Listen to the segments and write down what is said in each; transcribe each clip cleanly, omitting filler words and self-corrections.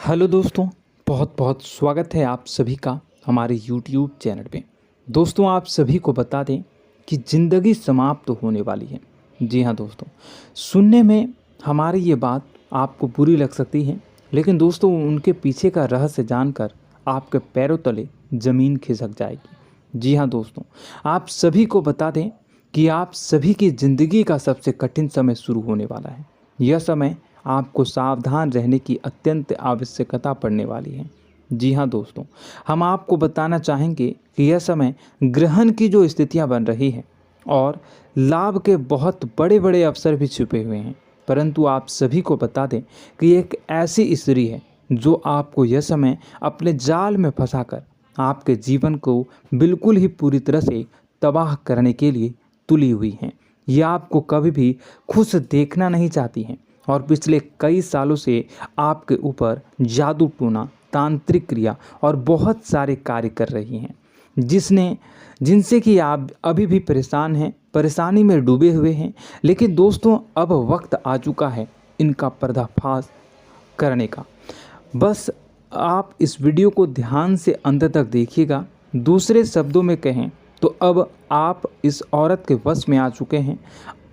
Hello दोस्तों, बहुत बहुत स्वागत है आप सभी का हमारे YouTube चैनल पे। दोस्तों, आप सभी को बता दें कि ज़िंदगी समाप्त होने वाली है। जी हाँ दोस्तों, सुनने में हमारी ये बात आपको बुरी लग सकती है, लेकिन दोस्तों उनके पीछे का रहस्य जानकर आपके पैरों तले ज़मीन खिसक जाएगी। जी हाँ दोस्तों, आप सभी को बता दें कि आप सभी की ज़िंदगी का सबसे कठिन समय शुरू होने वाला है। यह समय आपको सावधान रहने की अत्यंत आवश्यकता पड़ने वाली है। जी हाँ दोस्तों, हम आपको बताना चाहेंगे कि यह समय ग्रहण की जो स्थितियां बन रही है और लाभ के बहुत बड़े बड़े अवसर भी छुपे हुए हैं, परंतु आप सभी को बता दें कि एक ऐसी स्त्री है जो आपको यह समय अपने जाल में फंसाकर आपके जीवन को बिल्कुल ही पूरी तरह से तबाह करने के लिए तुली हुई हैं। यह आपको कभी भी खुश देखना नहीं चाहती हैं और पिछले कई सालों से आपके ऊपर जादू टोना, तांत्रिक क्रिया और बहुत सारे कार्य कर रही हैं, जिनसे कि आप अभी भी परेशान हैं, परेशानी में डूबे हुए हैं। लेकिन दोस्तों, अब वक्त आ चुका है इनका पर्दाफाश करने का। बस आप इस वीडियो को ध्यान से अंत तक देखिएगा। दूसरे शब्दों में कहें तो अब आप इस औरत के वश में आ चुके हैं।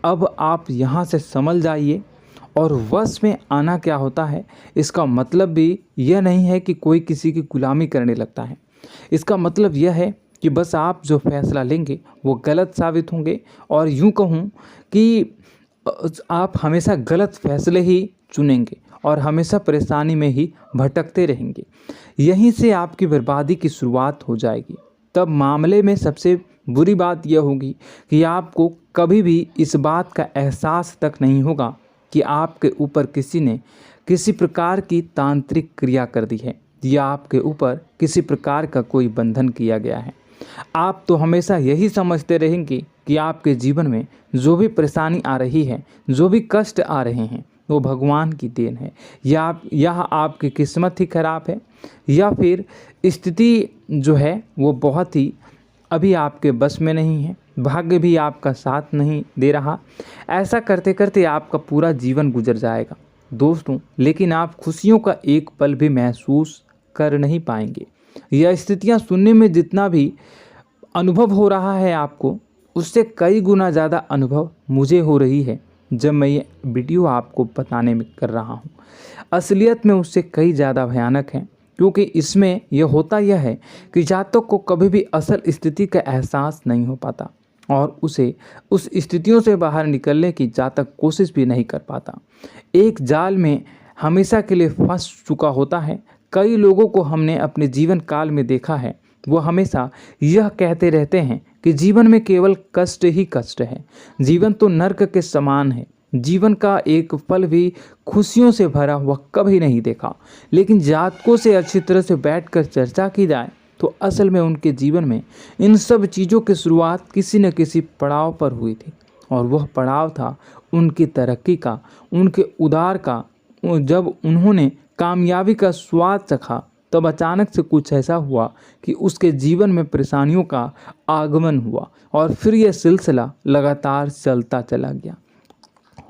अब आप यहाँ से संभल जाइए। और वश में आना क्या होता है, इसका मतलब भी यह नहीं है कि कोई किसी की गुलामी करने लगता है। इसका मतलब यह है कि बस आप जो फैसला लेंगे वो गलत साबित होंगे, और यूं कहूं कि आप हमेशा गलत फैसले ही चुनेंगे और हमेशा परेशानी में ही भटकते रहेंगे। यहीं से आपकी बर्बादी की शुरुआत हो जाएगी। तब मामले में सबसे बुरी बात यह होगी कि आपको कभी भी इस बात का एहसास तक नहीं होगा कि आपके ऊपर किसी ने किसी प्रकार की तांत्रिक क्रिया कर दी है या आपके ऊपर किसी प्रकार का कोई बंधन किया गया है। आप तो हमेशा यही समझते रहेंगे कि आपके जीवन में जो भी परेशानी आ रही है, जो भी कष्ट आ रहे हैं, वो भगवान की देन है, या आपकी किस्मत ही खराब है, या फिर स्थिति जो है वो बहुत ही अभी आपके बस में नहीं है, भाग्य भी आपका साथ नहीं दे रहा। ऐसा करते करते आपका पूरा जीवन गुजर जाएगा दोस्तों, लेकिन आप खुशियों का एक पल भी महसूस कर नहीं पाएंगे। यह स्थितियां सुनने में जितना भी अनुभव हो रहा है आपको, उससे कई गुना ज़्यादा अनुभव मुझे हो रही है जब मैं ये वीडियो आपको बताने में कर रहा हूँ। असलियत में उससे कई ज़्यादा भयानक है, क्योंकि इसमें यह होता यह है कि जातक को कभी भी असल स्थिति का एहसास नहीं हो पाता और उसे उस स्थितियों से बाहर निकलने की जातक कोशिश भी नहीं कर पाता। एक जाल में हमेशा के लिए फंस चुका होता है। कई लोगों को हमने अपने जीवन काल में देखा है, वो हमेशा यह कहते रहते हैं कि जीवन में केवल कष्ट ही कष्ट है, जीवन तो नर्क के समान है, जीवन का एक पल भी खुशियों से भरा हुआ कभी नहीं देखा। लेकिन जातकों से अच्छी तरह से बैठकर चर्चा की जाए तो असल में उनके जीवन में इन सब चीज़ों की शुरुआत किसी न किसी पड़ाव पर हुई थी, और वह पड़ाव था उनकी तरक्की का, उनके उदार का। जब उन्होंने कामयाबी का स्वाद चखा, तब अचानक से कुछ ऐसा हुआ कि उसके जीवन में परेशानियों का आगमन हुआ, और फिर यह सिलसिला लगातार चलता चला गया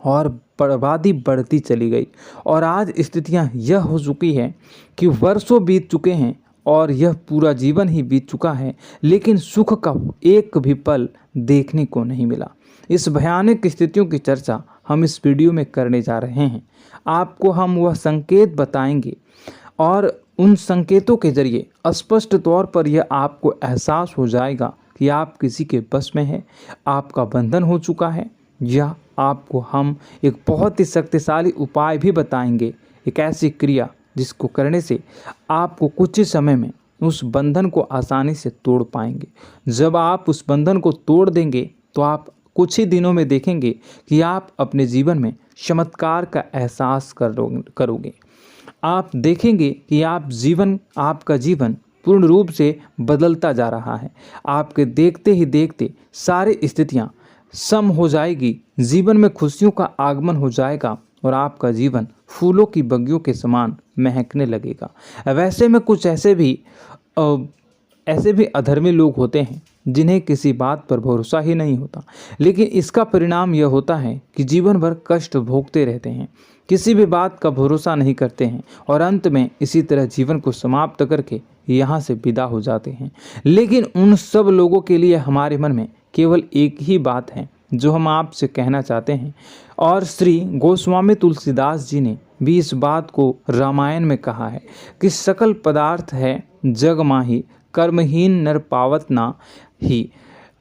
और बर्बादी बढ़ती चली गई। और आज स्थितियां यह हो चुकी है कि वर्षों बीत चुके हैं और यह पूरा जीवन ही बीत चुका है, लेकिन सुख का एक भी पल देखने को नहीं मिला। इस भयानक स्थितियों की चर्चा हम इस वीडियो में करने जा रहे हैं। आपको हम वह संकेत बताएंगे और उन संकेतों के जरिए स्पष्ट तौर पर यह आपको एहसास हो जाएगा कि आप किसी के बस में हैं, आपका बंधन हो चुका है, या आपको हम एक बहुत ही शक्तिशाली उपाय भी बताएंगे, एक ऐसी क्रिया जिसको करने से आपको कुछ ही समय में उस बंधन को आसानी से तोड़ पाएंगे। जब आप उस बंधन को तोड़ देंगे तो आप कुछ ही दिनों में देखेंगे कि आप अपने जीवन में चमत्कार का एहसास करोगे। आप देखेंगे कि आपका जीवन पूर्ण रूप से बदलता जा रहा है। आपके देखते ही देखते सारी स्थितियां सम हो जाएगी, जीवन में खुशियों का आगमन हो जाएगा और आपका जीवन फूलों की बगियों के समान महकने लगेगा। वैसे में कुछ ऐसे भी अधर्मी लोग होते हैं जिन्हें किसी बात पर भरोसा ही नहीं होता, लेकिन इसका परिणाम यह होता है कि जीवन भर कष्ट भोगते रहते हैं, किसी भी बात का भरोसा नहीं करते हैं और अंत में इसी तरह जीवन को समाप्त करके यहाँ से विदा हो जाते हैं। लेकिन उन सब लोगों के लिए हमारे मन में केवल एक ही बात है जो हम आपसे कहना चाहते हैं, और श्री गोस्वामी तुलसीदास जी ने भी इस बात को रामायण में कहा है कि सकल पदार्थ है जग माही, कर्महीन नर पावत ना ही।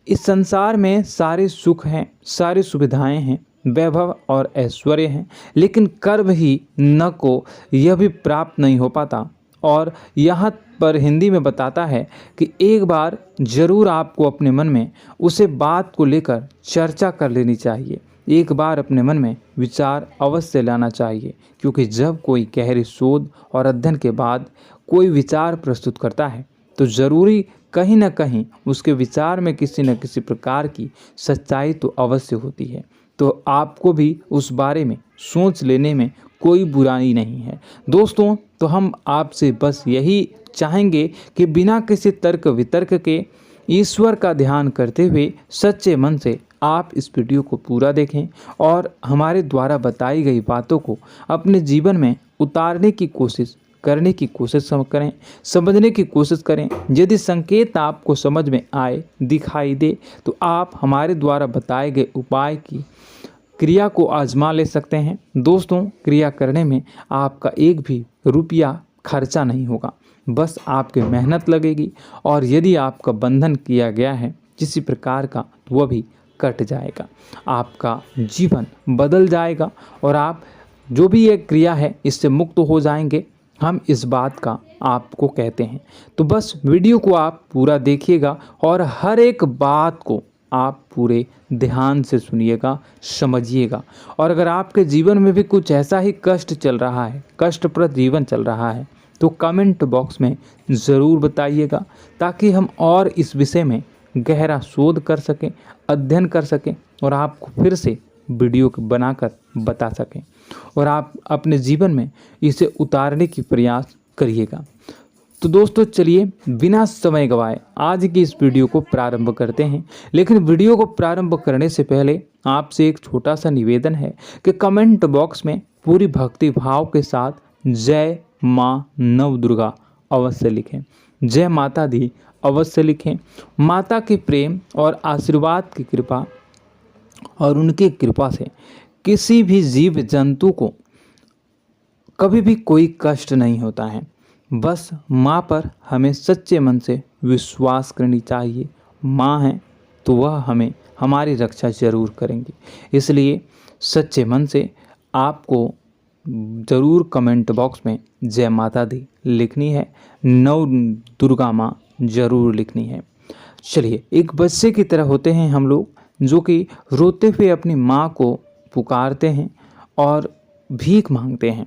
इस संसार में सारे सुख हैं, सारी सुविधाएं हैं, वैभव और ऐश्वर्य हैं, लेकिन कर्म ही न को यह भी प्राप्त नहीं हो पाता। और यहाँ पर हिंदी में बताता है कि एक बार जरूर आपको अपने मन में उसे बात को लेकर चर्चा कर लेनी चाहिए, एक बार अपने मन में विचार अवश्य लाना चाहिए, क्योंकि जब कोई गहरी शोध और अध्ययन के बाद कोई विचार प्रस्तुत करता है तो ज़रूरी कहीं न कहीं उसके विचार में किसी न किसी प्रकार की सच्चाई तो अवश्य होती है। तो आपको भी उस बारे में सोच लेने में कोई बुराई नहीं है। दोस्तों, तो हम आपसे बस यही चाहेंगे कि बिना किसी तर्क वितर्क के ईश्वर का ध्यान करते हुए सच्चे मन से आप इस वीडियो को पूरा देखें और हमारे द्वारा बताई गई बातों को अपने जीवन में उतारने की कोशिश करने की कोशिश करें, समझने की कोशिश करें। यदि संकेत आपको समझ में आए, दिखाई दे, तो आप हमारे द्वारा बताए गए उपाय की क्रिया को आजमा ले सकते हैं। दोस्तों, क्रिया करने में आपका एक भी रुपया खर्चा नहीं होगा, बस आपकी मेहनत लगेगी, और यदि आपका बंधन किया गया है किसी प्रकार का तो वह भी कट जाएगा, आपका जीवन बदल जाएगा और आप जो भी ये क्रिया है इससे मुक्त हो जाएंगे। हम इस बात का आपको कहते हैं। तो बस वीडियो को आप पूरा देखिएगा और हर एक बात को आप पूरे ध्यान से सुनिएगा, समझिएगा। और अगर आपके जीवन में भी कुछ ऐसा ही कष्ट चल रहा है, कष्टप्रद जीवन चल रहा है, तो कमेंट बॉक्स में ज़रूर बताइएगा, ताकि हम और इस विषय में गहरा शोध कर सकें, अध्ययन कर सकें और आपको फिर से वीडियो बनाकर बता सकें और आप अपने जीवन में इसे उतारने की प्रयास करिएगा। तो दोस्तों, चलिए बिना समय गवाए आज की इस वीडियो को प्रारंभ करते हैं। लेकिन वीडियो को प्रारंभ करने से पहले आपसे एक छोटा सा निवेदन है कि कमेंट बॉक्स में पूरी भक्ति भाव के साथ जय माँ नव दुर्गा अवश्य लिखें, जय माता दी अवश्य लिखें। माता के प्रेम और आशीर्वाद की कृपा और उनकी कृपा से किसी भी जीव जंतु को कभी भी कोई कष्ट नहीं होता है। बस माँ पर हमें सच्चे मन से विश्वास करनी चाहिए। माँ है तो वह हमें हमारी रक्षा जरूर करेंगी, इसलिए सच्चे मन से आपको ज़रूर कमेंट बॉक्स में जय माता दी लिखनी है, नव दुर्गा माँ जरूर लिखनी है। चलिए, एक बच्चे की तरह होते हैं हम लोग, जो कि रोते हुए अपनी माँ को पुकारते हैं और भीख मांगते हैं।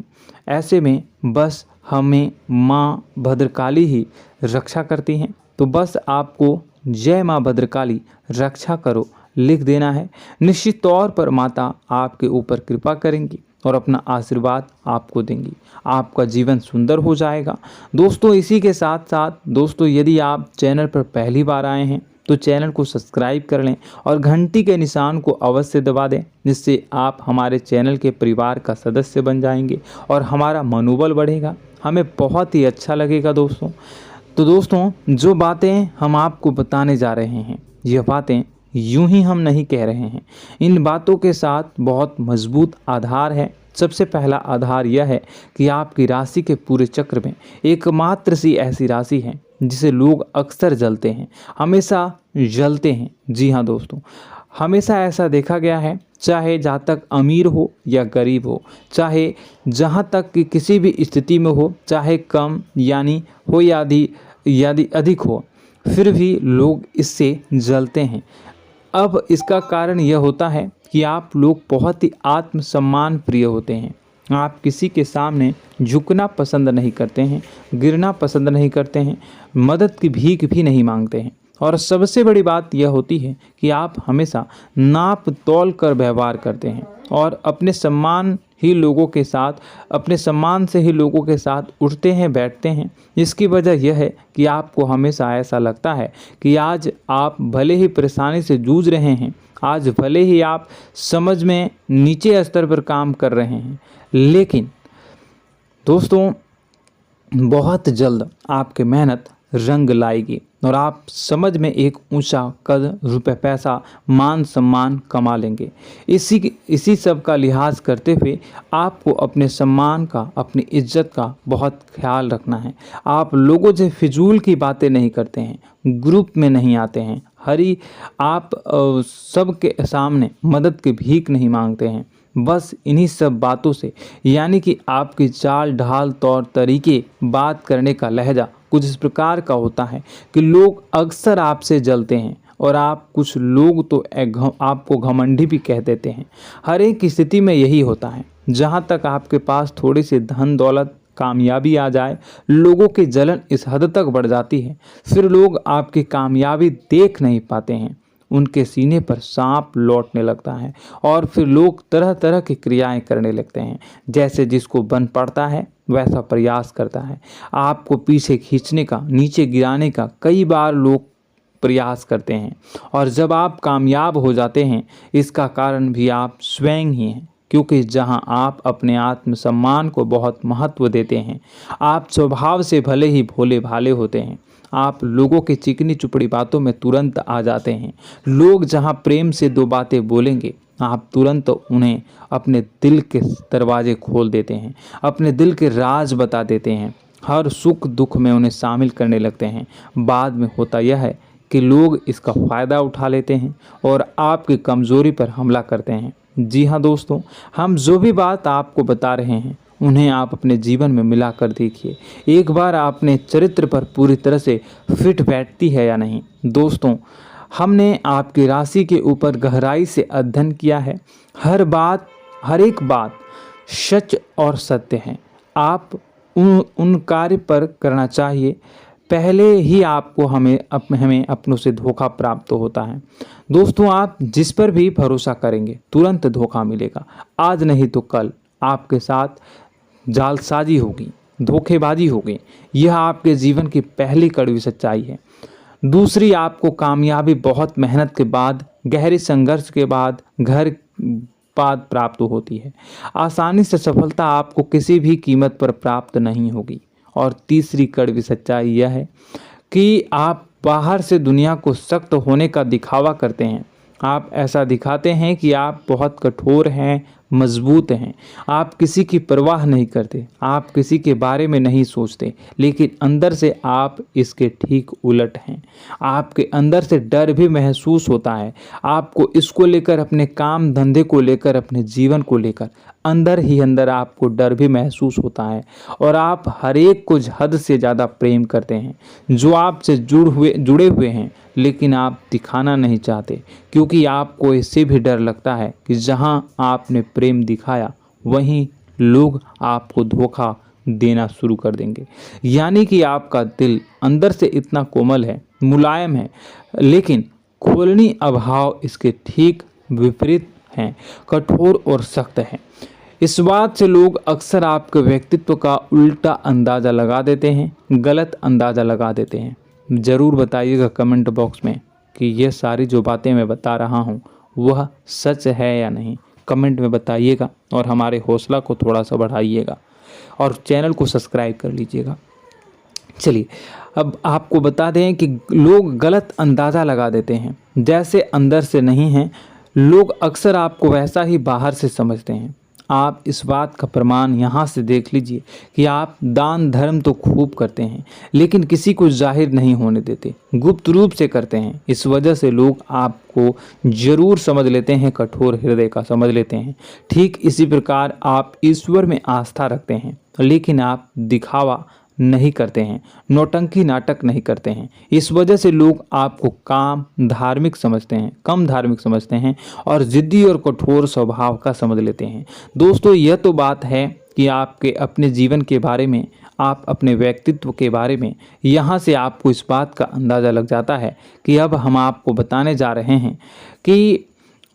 ऐसे में बस हमें माँ भद्रकाली ही रक्षा करती हैं। तो बस आपको जय माँ भद्रकाली रक्षा करो लिख देना है। निश्चित तौर पर माता आपके ऊपर कृपा करेंगी और अपना आशीर्वाद आपको देंगी, आपका जीवन सुंदर हो जाएगा। दोस्तों, इसी के साथ साथ दोस्तों, यदि आप चैनल पर पहली बार आए हैं तो चैनल को सब्सक्राइब कर लें और घंटी के निशान को अवश्य दबा दें, जिससे आप हमारे चैनल के परिवार का सदस्य बन जाएंगे और हमारा मनोबल बढ़ेगा, हमें बहुत ही अच्छा लगेगा दोस्तों। तो दोस्तों, जो बातें हम आपको बताने जा रहे हैं, यह बातें यूं ही हम नहीं कह रहे हैं, इन बातों के साथ बहुत मजबूत आधार है। सबसे पहला आधार यह है कि आपकी राशि के पूरे चक्र में एकमात्र सी ऐसी राशि है जिसे लोग अक्सर जलते हैं, हमेशा जलते हैं। जी हाँ दोस्तों, हमेशा ऐसा देखा गया है, चाहे जहाँ तक अमीर हो या गरीब हो, चाहे जहाँ तक कि किसी भी स्थिति में हो, चाहे कम यानी हो या अधिक हो, फिर भी लोग इससे जलते हैं। अब इसका कारण यह होता है कि आप लोग बहुत ही आत्मसम्मान प्रिय होते हैं। आप किसी के सामने झुकना पसंद नहीं करते हैं, गिरना पसंद नहीं करते हैं, मदद की भीख भी नहीं मांगते हैं। और सबसे बड़ी बात यह होती है कि आप हमेशा नाप तोल कर व्यवहार करते हैं और अपने सम्मान ही लोगों के साथ, अपने सम्मान से ही लोगों के साथ उठते हैं, बैठते हैं। इसकी वजह यह है कि आपको हमेशा ऐसा लगता है कि आज आप भले ही परेशानी से जूझ रहे हैं, आज भले ही आप समझ में नीचे स्तर पर काम कर रहे हैं, लेकिन दोस्तों बहुत जल्द आपकी मेहनत रंग लाएगी और आप समझ में एक ऊंचा कद, रुपए, पैसा, मान सम्मान कमा लेंगे। इसी सब का लिहाज करते हुए आपको अपने सम्मान का, अपनी इज्जत का बहुत ख्याल रखना है। आप लोगों से फिजूल की बातें नहीं करते हैं, ग्रुप में नहीं आते हैं, आप सबके सामने मदद की भीख नहीं मांगते हैं। बस इन्हीं सब बातों से, यानी कि आपकी चाल ढाल, तौर तरीके, बात करने का लहजा कुछ इस प्रकार का होता है कि लोग अक्सर आपसे जलते हैं और कुछ लोग तो आपको घमंडी भी कह देते हैं। हर एक स्थिति में यही होता है। जहाँ तक आपके पास थोड़ी सी धन दौलत, कामयाबी आ जाए, लोगों की जलन इस हद तक बढ़ जाती है, फिर लोग आपकी कामयाबी देख नहीं पाते हैं, उनके सीने पर सांप लौटने लगता है और फिर लोग तरह तरह की क्रियाएं करने लगते हैं। जैसे जिसको बन पड़ता है वैसा प्रयास करता है। आपको पीछे खींचने का, नीचे गिराने का कई बार लोग प्रयास करते हैं और जब आप कामयाब हो जाते हैं, इसका कारण भी आप स्वयं ही हैं। क्योंकि जहां आप अपने आत्मसम्मान को बहुत महत्व देते हैं, आप स्वभाव से भले ही भोले भाले होते हैं, आप लोगों की चिकनी चुपड़ी बातों में तुरंत आ जाते हैं। लोग जहां प्रेम से दो बातें बोलेंगे, आप तुरंत उन्हें अपने दिल के दरवाजे खोल देते हैं, अपने दिल के राज बता देते हैं, हर सुख दुख में उन्हें शामिल करने लगते हैं। बाद में होता यह है कि लोग इसका फ़ायदा उठा लेते हैं और आपकी कमज़ोरी पर हमला करते हैं। जी हाँ दोस्तों, हम जो भी बात आपको बता रहे हैं उन्हें आप अपने जीवन में मिलाकर देखिए। एक बार आपने चरित्र पर पूरी तरह से फिट बैठती है या नहीं। दोस्तों, हमने आपकी राशि के ऊपर गहराई से अध्ययन किया है। हर एक बात सच और सत्य है। आप उन कार्य पर करना चाहिए, पहले ही आपको हमें अपनों से धोखा प्राप्त होता है। दोस्तों, आप जिस पर भी भरोसा करेंगे तुरंत धोखा मिलेगा। आज नहीं तो कल आपके साथ जालसाजी होगी, धोखेबाजी होगी। यह आपके जीवन की पहली कड़वी सच्चाई है। दूसरी, आपको कामयाबी बहुत मेहनत के बाद, गहरे संघर्ष के बाद प्राप्त होती है। आसानी से सफलता आपको किसी भी कीमत पर प्राप्त नहीं होगी। और तीसरी कड़वी सच्चाई यह है कि आप बाहर से दुनिया को सख्त होने का दिखावा करते हैं। आप ऐसा दिखाते हैं कि आप बहुत कठोर हैं, मजबूत हैं, आप किसी की परवाह नहीं करते, आप किसी के बारे में नहीं सोचते, लेकिन अंदर से आप इसके ठीक उलट हैं। आपके अंदर से डर भी महसूस होता है। आपको इसको लेकर, अपने काम धंधे को लेकर, अपने जीवन को लेकर अंदर ही अंदर आपको डर भी महसूस होता है और आप हर एक को हद से ज़्यादा प्रेम करते हैं, जो आपसे जुड़े हुए हैं, लेकिन आप दिखाना नहीं चाहते, क्योंकि आपको इससे भी डर लगता है कि जहां आपने प्रेम दिखाया वहीं लोग आपको धोखा देना शुरू कर देंगे। यानी कि आपका दिल अंदर से इतना कोमल है, मुलायम है, लेकिन खोलनी अभाव इसके ठीक विपरीत हैं, कठोर और सख्त है। इस बात से लोग अक्सर आपके व्यक्तित्व का उल्टा अंदाज़ा लगा देते हैं, गलत अंदाज़ा लगा देते हैं। ज़रूर बताइएगा कमेंट बॉक्स में कि ये सारी जो बातें मैं बता रहा हूँ वह सच है या नहीं। कमेंट में बताइएगा और हमारे हौसला को थोड़ा सा बढ़ाइएगा और चैनल को सब्सक्राइब कर लीजिएगा। चलिए, अब आपको बता दें कि लोग गलत अंदाज़ा लगा देते हैं। जैसे अंदर से नहीं हैं, लोग अक्सर आपको वैसा ही बाहर से समझते हैं। आप इस बात का प्रमाण यहाँ से देख लीजिए कि आप दान धर्म तो खूब करते हैं, लेकिन किसी को जाहिर नहीं होने देते, गुप्त रूप से करते हैं। इस वजह से लोग आपको जरूर समझ लेते हैं, कठोर हृदय का समझ लेते हैं। ठीक इसी प्रकार आप ईश्वर में आस्था रखते हैं, लेकिन आप दिखावा नहीं करते हैं, नौटंकी नाटक नहीं करते हैं। इस वजह से लोग आपको कम धार्मिक समझते हैं और जिद्दी और कठोर स्वभाव का समझ लेते हैं। दोस्तों, यह तो बात है कि आपके अपने जीवन के बारे में, आप अपने व्यक्तित्व के बारे में, यहाँ से आपको इस बात का अंदाज़ा लग जाता है कि अब हम आपको बताने जा रहे हैं कि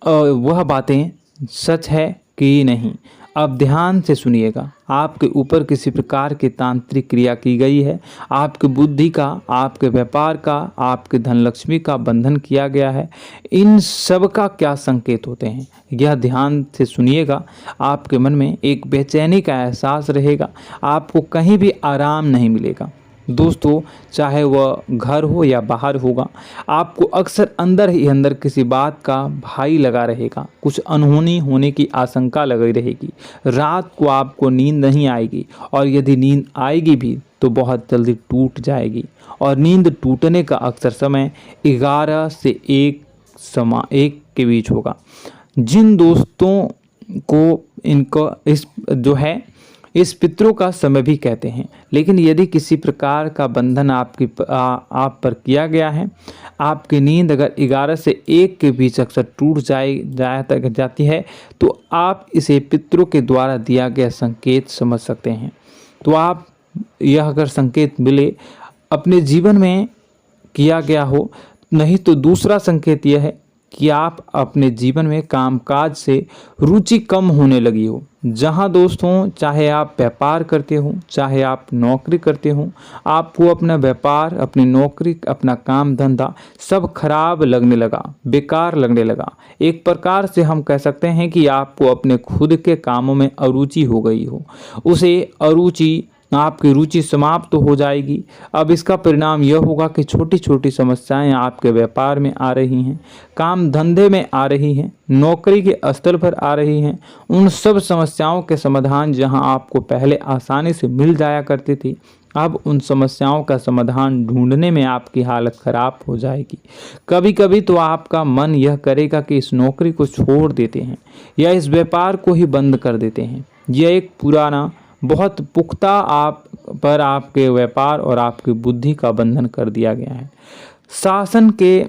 वह बातें सच है कि नहीं। अब ध्यान से सुनिएगा। आपके ऊपर किसी प्रकार की तांत्रिक क्रिया की गई है, आपकी बुद्धि का, आपके व्यापार का, आपके धन लक्ष्मी का बंधन किया गया है। इन सब का क्या संकेत होते हैं, यह ध्यान से सुनिएगा। आपके मन में एक बेचैनी का एहसास रहेगा, आपको कहीं भी आराम नहीं मिलेगा। दोस्तों, चाहे वह घर हो या बाहर होगा, आपको अक्सर अंदर ही अंदर किसी बात का भय लगा रहेगा, कुछ अनहोनी होने की आशंका लगी रहेगी। रात को आपको नींद नहीं आएगी, और यदि नींद आएगी भी तो बहुत जल्दी टूट जाएगी। और नींद टूटने का अक्सर समय 11 से 1 के बीच होगा। जिन दोस्तों को इनको इस पितरों का समय भी कहते हैं। लेकिन यदि किसी प्रकार का बंधन आप पर किया गया है, आपकी नींद अगर 11 से 1 के बीच अक्सर टूट जाती है, तो आप इसे पितरों के द्वारा दिया गया संकेत समझ सकते हैं। तो आप यह अगर संकेत मिले अपने जीवन में किया गया हो, नहीं तो दूसरा संकेत यह है कि आप अपने जीवन में कामकाज से रुचि कम होने लगी हो। जहां दोस्तों, चाहे आप व्यापार करते हो, चाहे आप नौकरी करते हो, आपको अपना व्यापार, अपनी नौकरी, अपना काम धंधा सब खराब लगने लगा, बेकार लगने लगा। एक प्रकार से हम कह सकते हैं कि आपको अपने खुद के कामों में अरुचि हो गई हो। उसे अरुचि, आपकी रुचि समाप्त हो जाएगी। अब इसका परिणाम यह होगा कि छोटी छोटी समस्याएं आपके व्यापार में आ रही हैं, काम धंधे में आ रही हैं, नौकरी के स्थल पर आ रही हैं। उन सब समस्याओं के समाधान जहां आपको पहले आसानी से मिल जाया करती थी, अब उन समस्याओं का समाधान ढूंढने में आपकी हालत खराब हो जाएगी। कभी कभी तो आपका मन यह करेगा कि इस नौकरी को छोड़ देते हैं या इस व्यापार को ही बंद कर देते हैं। यह एक पुराना, बहुत पुख्ता आप पर आपके व्यापार और आपकी बुद्धि का बंधन कर दिया गया है। शासन के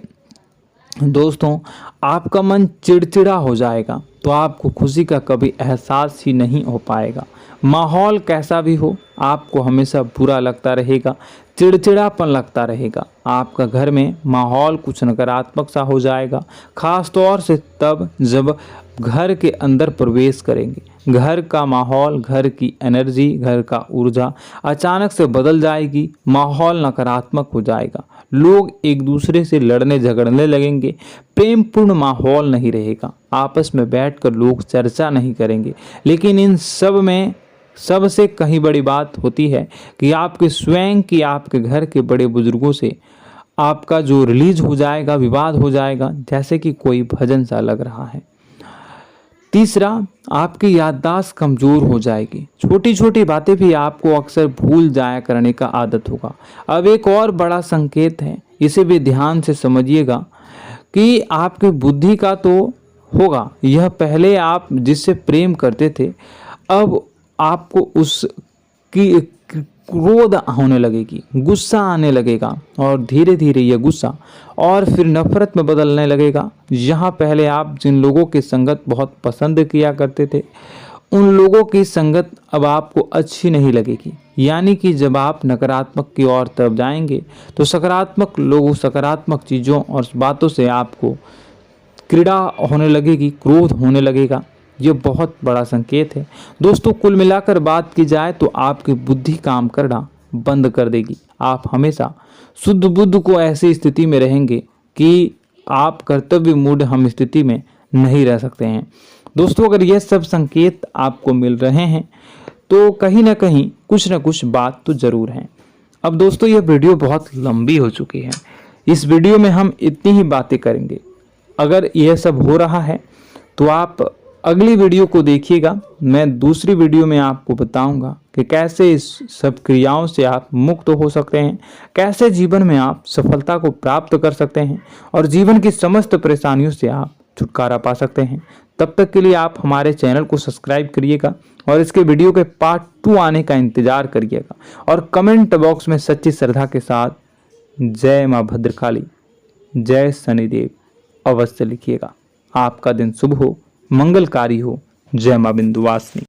दोस्तों, आपका मन चिड़चिड़ा हो जाएगा, तो आपको खुशी का कभी एहसास ही नहीं हो पाएगा। माहौल कैसा भी हो, आपको हमेशा बुरा लगता रहेगा, चिड़चिड़ापन लगता रहेगा। आपका घर में माहौल कुछ नकारात्मक सा हो जाएगा, खास तौर से तब जब घर के अंदर प्रवेश करेंगे। घर का माहौल, घर की एनर्जी, घर का ऊर्जा अचानक से बदल जाएगी, माहौल नकारात्मक हो जाएगा। लोग एक दूसरे से लड़ने झगड़ने लगेंगे, प्रेम पूर्ण माहौल नहीं रहेगा, आपस में बैठकर लोग चर्चा नहीं करेंगे। लेकिन इन सब में सबसे कहीं बड़ी बात होती है कि आपके स्वयं की, आपके घर के बड़े बुजुर्गों से आपका जो रिलीज हो जाएगा, विवाद हो जाएगा, जैसे कि कोई भजन सा लग रहा है। तीसरा, आपकी याददाश्त कमज़ोर हो जाएगी, छोटी छोटी बातें भी आपको अक्सर भूल जाया करने का आदत होगा। अब एक और बड़ा संकेत है, इसे भी ध्यान से समझिएगा कि आपकी बुद्धि का तो होगा, यह पहले आप जिससे प्रेम करते थे, अब आपको उसकी क्रोध होने लगेगी, गुस्सा आने लगेगा, और धीरे धीरे यह गुस्सा और फिर नफरत में बदलने लगेगा। यहाँ पहले आप जिन लोगों की संगत बहुत पसंद किया करते थे, उन लोगों की संगत अब आपको अच्छी नहीं लगेगी। यानी कि जब आप नकारात्मक की ओर तरफ जाएंगे, तो सकारात्मक लोगों, सकारात्मक चीज़ों और बातों से आपको क्रीड़ा होने लगेगी, क्रोध होने लगेगा। ये बहुत बड़ा संकेत है दोस्तों। कुल मिलाकर बात की जाए तो आपकी बुद्धि काम करना बंद कर देगी। आप हमेशा शुद्ध बुद्ध को ऐसी स्थिति में रहेंगे कि आप कर्तव्य मूढ़ हम स्थिति में नहीं रह सकते हैं। दोस्तों, अगर ये सब संकेत आपको मिल रहे हैं तो कहीं ना कहीं कुछ ना कुछ बात तो ज़रूर है। अब दोस्तों, ये वीडियो बहुत लंबी हो चुकी है, इस वीडियो में हम इतनी ही बातें करेंगे। अगर यह सब हो रहा है तो आप अगली वीडियो को देखिएगा। मैं दूसरी वीडियो में आपको बताऊंगा कि कैसे इस सब क्रियाओं से आप मुक्त हो सकते हैं, कैसे जीवन में आप सफलता को प्राप्त कर सकते हैं और जीवन की समस्त परेशानियों से आप छुटकारा पा सकते हैं। तब तक के लिए आप हमारे चैनल को सब्सक्राइब करिएगा और इसके वीडियो के पार्ट 2 आने का इंतजार करिएगा। और कमेंट बॉक्स में सच्ची श्रद्धा के साथ जय माँ भद्रकाली, जय शनिदेव अवश्य लिखिएगा। आपका दिन शुभ हो, मंगलकारी हो। जय माँ विंध्यवासिनी।